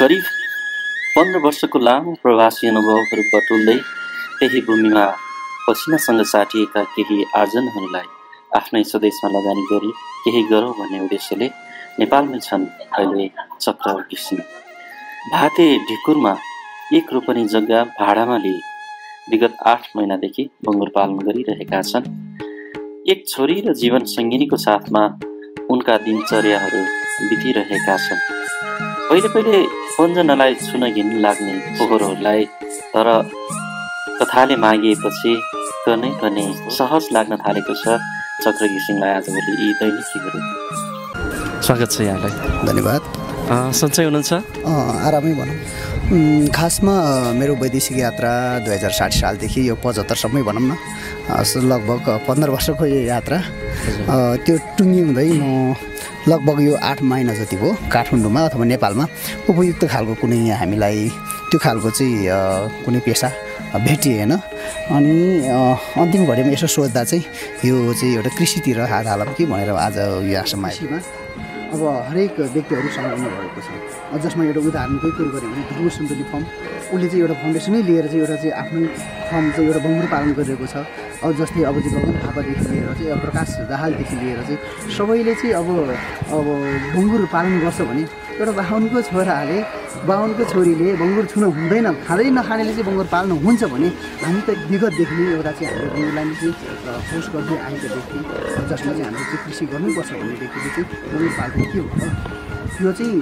करिब 15 वर्षको लामो प्रवासी अनुभवहरू बटुल्दै त्यही भूमिमा पसिनासँग साटिएका केही आर्जनहरूलाई आफ्नै स्वदेशमा लगानी गरी केही गरौँ भन्ने उद्देश्यले नेपालमै छन् अहिले चक्र घिसिङ। भाते ढिकुरमा 1 रोपनी जग्गा भाडामा लिई विगत 8 महिनादेखि बङ्गुर पालन गरिरहेका छन्। एक छोरी र जीवन सङ्गिनीको साथमा उनका दिनचर्याहरू बितिरहेका छन्। पहिले पन्जनालाई छुन घिन लाग्ने फोहोरहरूलाई तर कथाले मागिएपछि गर्ने सहज लाग्न थालेको छ चक्र घिसिङलाई आजभोलि यी दैनिकीहरू। स्वागत छ यहाँलाई। धन्यवाद। सन्चै हुनुहुन्छ? आरामै भनौँ। खासमा मेरो वैदेशिक यात्रा 2060 सालदेखि यो 75सम्मै भनौँ न, लगभग 15 वर्षको यो यात्रा। त्यो टुङ्गिँदै म लगभग यो 8 महिना जति भयो काठमाडौँमा अथवा नेपालमा उपयुक्त खालको कुनै हामीलाई त्यो खालको चाहिँ कुनै पेसा भेटिएन। अनि अन्तिम घडीमा यसो सोच्दा चाहिँ यो चाहिँ एउटा कृषितिर हात हालौँ कि भनेर आज यो आशामा आएँ। अब हरेक व्यक्तिहरू सङ्लग्न भएको छ। जसमा एउटा उदाहरणकै कुरो गऱ्यो भने धुर्म सुन्दरी फर्म, उसले चाहिँ एउटा फाउन्डेसनै लिएर चाहिँ एउटा चाहिँ आफ्नै फर्म चाहिँ एउटा बङ्गुर पालन गरिरहेको छ। अब जस्तै अब चाहिँ गगन थापादेखि लिएर चाहिँ अब प्रकाश दाहालदेखि लिएर चाहिँ सबैले चाहिँ अब बङ्गुर पालन गर्छ भने एउटा बाहुनको छोराले बाहुनको छोरीले बङ्गुर छुन हुँदैन, खाँदै नखानेले चाहिँ बङ्गुर पाल्न हुन्छ भने हामी त विगतदेखि नै एउटा चाहिँ हामीले बङ्गुरलाई चाहिँ पोस्ट गर्दै आएकोदेखि जसमा चाहिँ हामीले चाहिँ कृषि गर्नुपर्छ भनेदेखि चाहिँ बङ्गुर पाल्नु के हो त? यो चाहिँ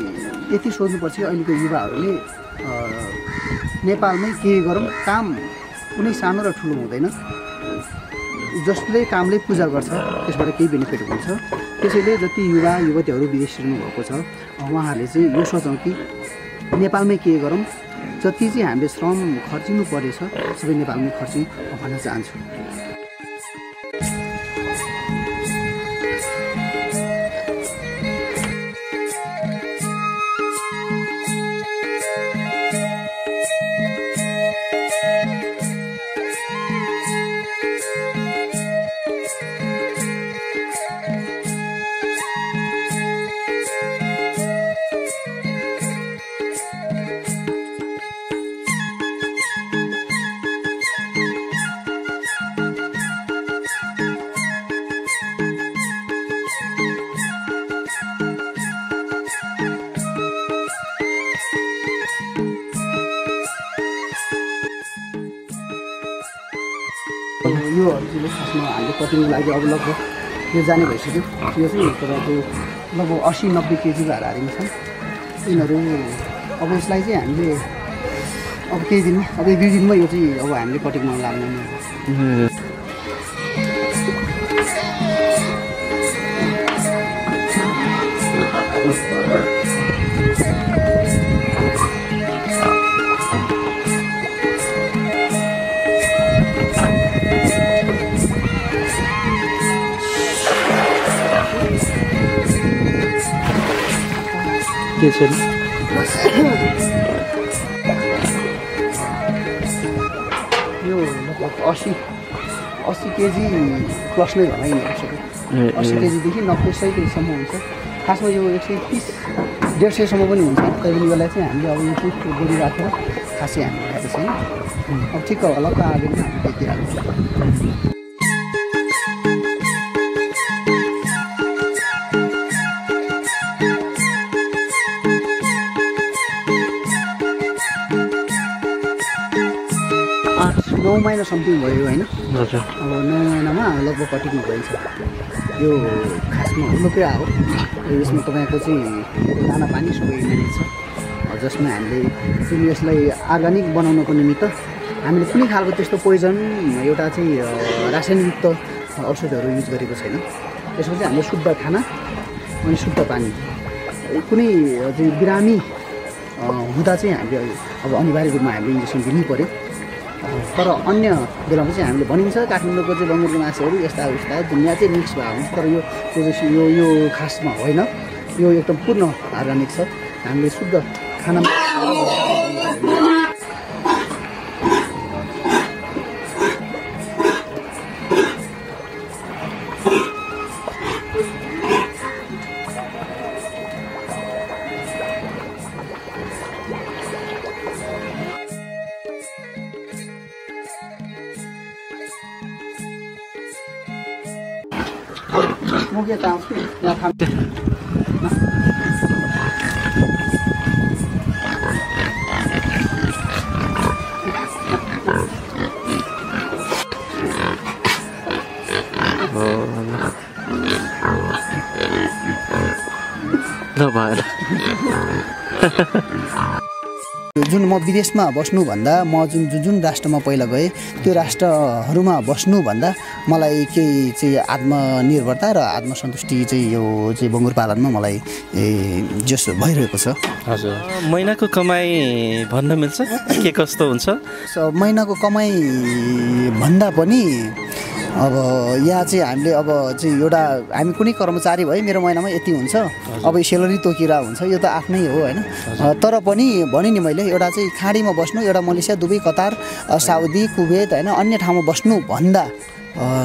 यति सोच्नुपर्छ अहिलेको युवाहरूले नेपालमै के गरौँ, काम कुनै सानो र ठुलो हुँदैन। जसले कामले पूजा गर्छ त्यसबाट केही बेनिफिट हुन्छ। त्यसैले जति युवा युवतीहरू विदेश भएको छ उहाँहरूले चाहिँ यो सोचौँ कि नेपालमै के गरौँ, जति चाहिँ हामीले श्रम खर्चिनु परेछ सबै नेपालमै खर्चौँ भन्न चाहन्छु। योहरू चाहिँ खासमा हामीले कटिङको लागि अब लगभग यो जाने भइसक्यो। यो चाहिँ तपाईँको लगभग 80-90 केजीको हाराहारीमा छन् यिनीहरू। अब यसलाई चाहिँ हामीले अब केही दिनमा अब 2 दिनमा यो चाहिँ अब हामीले कटिङमा लाग्ने। के छ यो लगभग 80 केजी प्लस नै भन्न सक्यो। 80 केजीदेखि 90-100 केजीसम्म हुन्छ। खासमा यो 130-150सम्म पनि हुन्छ। तैपनि यसलाई चाहिँ हामीले अब यो चाहिँ गोरी राखेर खासै हामीले राखेको छैन। अब ठिक्क हल्का आगो पनि हामीले देखिरहेको छ। नौ महिना समथिङ भयो होइन। हजुर। अब 9 महिनामा लगभग कटिङ भइन्छ। यो खासमा हुनुकै हो। यसमा तपाईँको चाहिँ दाना पानी सबै म्यानेज छ। जसमा हामीले चाहिँ यसलाई अर्ग्यानिक बनाउनको निमित्त हामीले कुनै खालको त्यस्तो पोइजन एउटा चाहिँ रासायनिकयुक्त औषधहरू युज गरेको छैन। यसमा चाहिँ हामीले शुद्ध खाना अनि शुद्ध पानी कुनै चाहिँ बिरामी हुँदा चाहिँ हामीले अब अनिवार्य रूपमा हामीले इन्जेक्सन दिनै पऱ्यो। तर अन्य बेलामा चाहिँ हामीले भनिन्छ काठमाडौँको चाहिँ बङ्गुरको मासुहरू यस्ता उस्ता दुनियाँ चाहिँ मिक्स भएको हुन्छ। तर यो खासमा होइन। यो एकदम पूर्ण अर्ग्यानिक छ। हामीले शुद्ध खाना म के चाहन्छु यहाँ जुन म विदेशमा बस्नुभन्दा म जुन राष्ट्रमा पहिला गएँ त्यो राष्ट्रहरूमा बस्नुभन्दा मलाई केही चाहिँ आत्मनिर्भरता र आत्मसन्तुष्टि चाहिँ यो चाहिँ बङ्गुर पालनमा मलाई जस भइरहेको छ। हजुर, महिनाको कमाइ भन्न मिल्छ के कस्तो हुन्छ? महिनाको कमाइ भन्दा पनि अब यहाँ चाहिँ हामीले अब चाहिँ एउटा हामी कुनै कर्मचारी भए मेरो महिनामा यति हुन्छ, अब सेलरी तोकिरा हुन्छ, यो त आफ्नै हो होइन। तर पनि भने नि मैले एउटा चाहिँ खाडीमा बस्नु, एउटा Malaysia, Dubai, Qatar, Saudi, Kuwait होइन अन्य ठाउँमा बस्नु भन्दा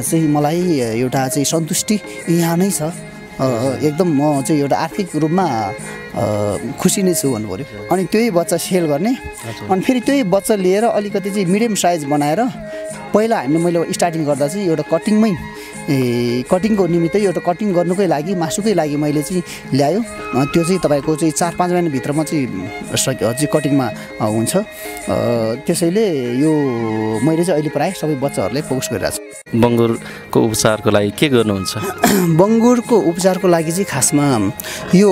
चाहिँ मलाई एउटा चाहिँ सन्तुष्टि यहाँ नै छ। एकदम म चाहिँ एउटा आर्थिक रूपमा खुसी नै छु भन्नु पऱ्यो। अनि त्यही बच्चा सेल गर्ने अनि फेरि त्यही बच्चा लिएर अलिकति चाहिँ मिडियम साइज बनाएर पहिला मैले स्टार्टिङ गर्दा चाहिँ एउटा कटिङको निमित्तै एउटा कटिङ गर्नुकै लागि मासुकै लागि मैले चाहिँ ल्यायो। त्यो चाहिँ तपाईँको चाहिँ 4-5 महिनाभित्रमा चाहिँ कटिङमा हुन्छ। त्यसैले यो मैले चाहिँ अहिले प्रायः सबै बच्चाहरूलाई फोकस गरिरहेको छु। बङ्गुरको उपचारको लागि के गर्नुहुन्छ? बङ्गुरको उपचारको लागि चाहिँ खासमा यो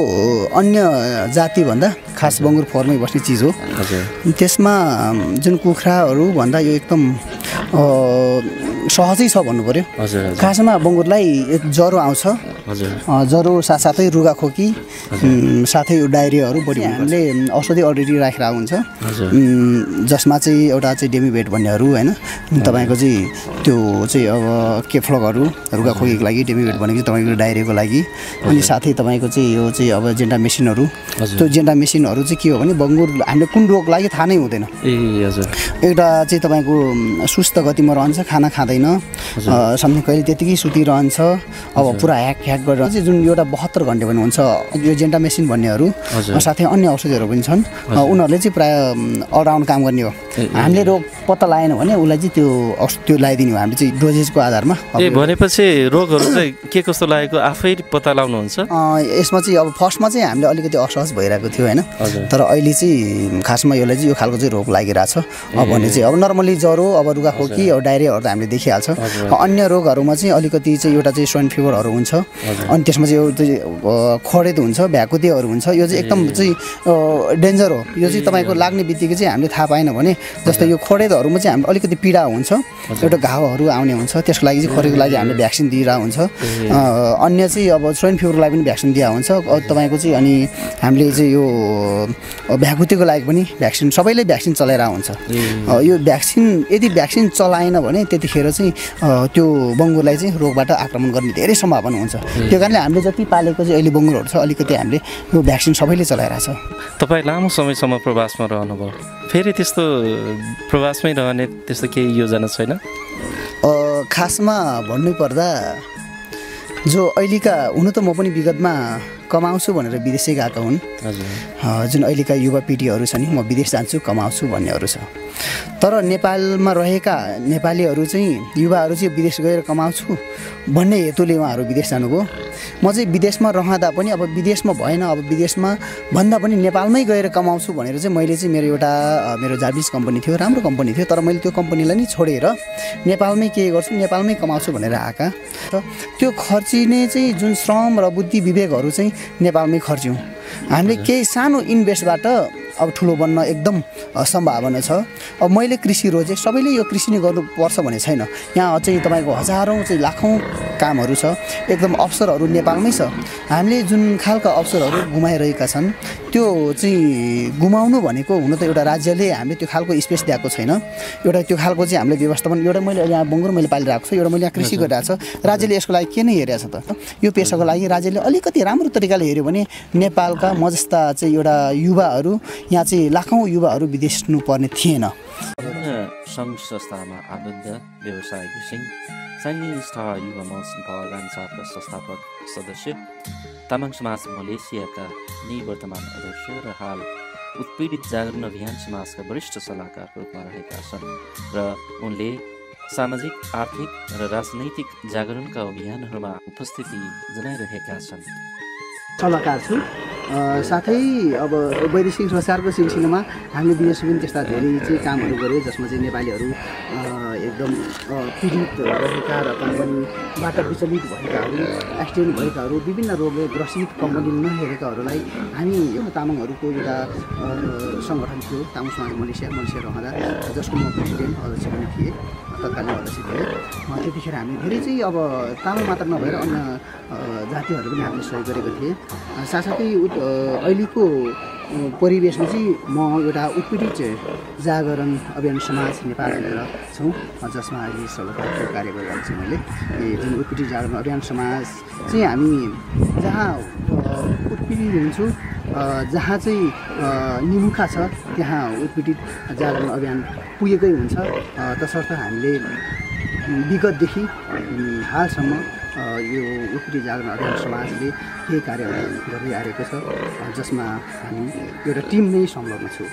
अन्य जातिभन्दा खास बङ्गुर फर्मै बस्ने चिज हो। त्यसमा जुन कुखुराहरू भन्दा यो एकदम सहजै छ भन्नु पऱ्यो। खासमा बङ्गुरलाई ज्वरो आउँछ, ज्वरो साथसाथै रुगाखोकी साथै डायरियाहरू बढी हामीले औषधि अलरेडी राखेर हुन्छ, जसमा चाहिँ एउटा चाहिँ डेमिभेट भन्नेहरू होइन तपाईँको चाहिँ त्यो चाहिँ अब केफ्लकहरू रुगाखोकीको लागि, डेमिभेट भनेको चाहिँ तपाईँको डायरियाको लागि, अनि साथै तपाईँको चाहिँ यो चाहिँ अब जेन्डामेसिनहरू। त्यो जेन्डामेसिनहरू चाहिँ के हो भने बङ्गुर हामीले कुन रोग लागि थाहा नै हुँदैन। एउटा चाहिँ तपाईँको सुस्त गतिमा रहन्छ, खाना खाँदैन, सम्झ कहिले त्यतिकै सुतिरहन्छ, अब पुरा ह्याक गरेर चाहिँ जुन एउटा 72 घन्टे पनि हुन्छ यो जेन्टामेसिन भन्नेहरू, साथै अन्य औषधिहरू पनि छन्। उनीहरूले चाहिँ प्रायः अलराउन्ड काम गर्ने हो। हामीले रोग पत्ता लगाएन भने उसलाई चाहिँ त्यो लगाइदिने हो हामीले चाहिँ डोजेजको आधारमा। भनेपछि रोगहरू चाहिँ के कस्तो लागेको आफै पत्ता लगाउनुहुन्छ? यसमा चाहिँ अब फर्स्टमा चाहिँ हामीले अलिकति असहज भइरहेको थियो होइन, तर अहिले चाहिँ खासमा यसलाई चाहिँ यो खालको चाहिँ रोग लागिरहेछ भने चाहिँ अब नर्मली ज्वरो, अब रुगाखोकी, अब डायरियाहरू त हामीले देखिहाल्छ। अन्य रोगहरूमा चाहिँ अलिकति चाहिँ एउटा चाहिँ स्वाइन फिभरहरू हुन्छ, अनि त्यसमा चाहिँ एउटा खडेद हुन्छ, भ्याकुतेहरू हुन्छ। यो चाहिँ एकदम चाहिँ डेन्जर हो। यो चाहिँ तपाईँको लाग्ने बित्तिकै चाहिँ हामीले थाहा पाएन भने जस्तो यो खडेदहरूमा चाहिँ हामीले अलिकति पीडा हुन्छ, एउटा घाउहरू आउने हुन्छ, त्यसको लागि चाहिँ खडेदको लागि हामीले भ्याक्सिन दिइरहेको हुन्छ। अन्य चाहिँ अब स्वाइन फिभरको लागि पनि भ्याक्सिन दिएको हुन्छ तपाईँको चाहिँ। अनि हामीले चाहिँ यो भ्याकुतेको लागि पनि भ्याक्सिन, सबैले भ्याक्सिन चलाइरहेको हुन्छ। यो भ्याक्सिन यदि भ्याक्सिन चलाएन भने त्यतिखेर चाहिँ त्यो बङ्गुरलाई चाहिँ रोगबाट आक्रमण गर्ने धेरै सम्भावना हुन्छ। त्यो कारणले हामीले जति पालेको चाहिँ अहिले बङ्गुरहरू छ अलिकति हामीले यो भ्याक्सिन सबैले चलाइरहेछ। तपाईँ लामो समयसम्म प्रवासमा रहनुभयो, फेरि त्यस्तो प्रवासमै रहने त्यस्तो केही योजना छैन? खासमा भन्नुपर्दा जो अहिलेका हुनु त म पनि विगतमा कमाउँछु भनेर विदेशै गएका हुन्। जुन अहिलेका युवा पिँढीहरू छन् म विदेश जान्छु कमाउँछु भन्नेहरू छ, तर नेपालमा रहेका नेपालीहरू चाहिँ युवाहरू चाहिँ विदेश गएर कमाउँछु भन्ने हेतुले उहाँहरू विदेश जानुभयो। म चाहिँ विदेशमा रहँदा पनि अब विदेशमा भएन, अब विदेशमा भन्दा पनि नेपालमै गएर कमाउँछु भनेर चाहिँ मैले चाहिँ मेरो जापानिज कम्पनी थियो, राम्रो कम्पनी थियो, तर मैले त्यो कम्पनीलाई नै छोडेर नेपालमै के गर्छु, नेपालमै कमाउँछु भनेर आएका। त्यो खर्चिने चाहिँ जुन श्रम र बुद्धि विवेकहरू चाहिँ नेपालमै खर्च्यौँ हामीले। केही सानो इन्भेस्टबाट अब ठुलो बन्न एकदम सम्भावना छ। अब मैले कृषि रोजेँ, सबैले यो कृषि नै गर्नुपर्छ भन्ने छैन। यहाँ चाहिँ तपाईँको हजारौँ चाहिँ लाखौँ कामहरू छ, एकदम अवसरहरू नेपालमै छ। हामीले जुन खालका अवसरहरू गुमाइरहेका छन् त्यो चाहिँ गुमाउनु भनेको हुन त एउटा राज्यले हामीले त्यो खालको स्पेस दिएको छैन। एउटा त्यो खालको चाहिँ हामीले व्यवस्थापन, एउटा मैले यहाँ बङ्गुर मैले पालिरहेको छु, एउटा मैले यहाँ कृषि गरिरहेको छु, राज्यले यसको लागि के नै हेरेको छ त? यो पेसाको लागि राज्यले अलिकति राम्रो तरिकाले हेऱ्यो भने नेपालका म जस्ता चाहिँ एउटा युवाहरू, यहाँ चाहिँ लाखौँ युवाहरू विदेश पर्ने थिएन। सङ्घ संस्थामा आबद्ध व्यवसाय घिसिङ सैन्य स्टार युवा मञ्च नेपालका संस्थापक सदस्य, तामाङ समाज मलेसियाका निवर्तमान अध्यक्ष र हाल उत्पीडित जागरण अभियान समाजका वरिष्ठ सल्लाहकारको रूपमा रहेका छन् र उनले सामाजिक, आर्थिक र राजनैतिक जागरणका अभियानहरूमा उपस्थिति जनाइरहेका छन्। सल्लाहकार छु। साथै अब वैदेशिक रोजगारको सिलसिलामा हामीले विदेशमा पनि त्यस्ता धेरै चाहिँ कामहरू गऱ्यौँ, जसमा चाहिँ नेपालीहरू एकदम पीडित रहेका र कम्पनीबाट विचलित भएकाहरू, एक्सिडेन्ट भएकाहरू, विभिन्न रोगले ग्रसित कम्पनी नहेरेकाहरूलाई हामी एउटा तामाङहरूको एउटा सङ्गठन थियो, तामाङ समाज मलेसिया रहँदा, जसको म प्रेसिडेन्ट अध्यक्ष पनि थिएँ, तत्कालीन अध्यक्ष थिएँ। त्यतिखेर हामी धेरै चाहिँ अब तामाङ मात्र नभएर अन्य जातिहरू पनि हामीले सहयोग गरेको थिएँ। साथसाथै अहिलेको परिवेशमा चाहिँ म एउटा उत्पीडित जागरण अभियान समाज नेपाल भनेर छौँ, जसमा अहिले सल्लाहकारको कार्य गरिरहेको छु मैले। जुन उत्पीडित जागरण अभियान समाज चाहिँ हामी जहाँ उत्पीडित हुन्छौँ, जहाँ चाहिँ निमुखा छ त्यहाँ उत्पीडित जागरण अभियान पुगेकै हुन्छ। तसर्थ हामीले विगतदेखि हालसम्म यो उत्पीडित जागरण अभियान समाजले केही कार्यहरू गरिआएको छ, जसमा हामी एउटा टिम नै संलग्न छौँ।